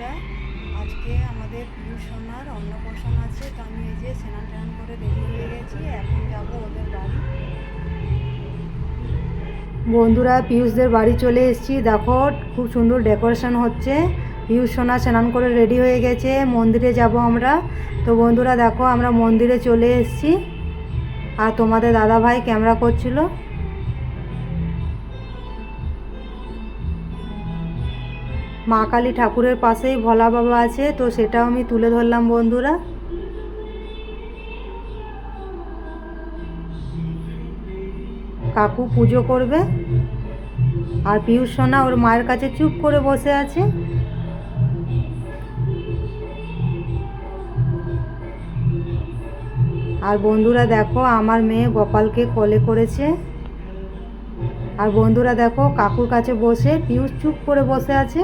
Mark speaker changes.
Speaker 1: বন্ধুরা, আজকে আমাদের পিউ সোনার অন্নপ্রাশন আছে। তো আমি এই যে স্নান টান করে রেডি হয়ে গেছি, এখন যাব ওদের বাড়ি। বন্ধুরা, পিয়ুষদের বাড়ি চলে এসেছি। দেখো খুব সুন্দর ডেকোরেশন হচ্ছে। পিয়ুষ সোনা স্নান করে রেডি হয়ে গেছে, মন্দিরে যাব আমরা। তো বন্ধুরা দেখো, আমরা মন্দিরে চলে এসেছি আর তোমাদের দাদা ভাই ক্যামেরা করছিল। মা কালী ঠাকুরের পাশেই ভোলা বাবা আছে, তো সেটাও আমি তুলে ধরলাম বন্ধুরা। কাকু পুজো করবে আর পিয়ুষ সোনা ওর মায়ের কাছে চুপ করে বসে আছে। আর বন্ধুরা দেখো, আমার মেয়ে গোপালকে কোলে করেছে। আর বন্ধুরা দেখো, কাকুর কাছে বসে পিয়ুষ চুপ করে বসে আছে।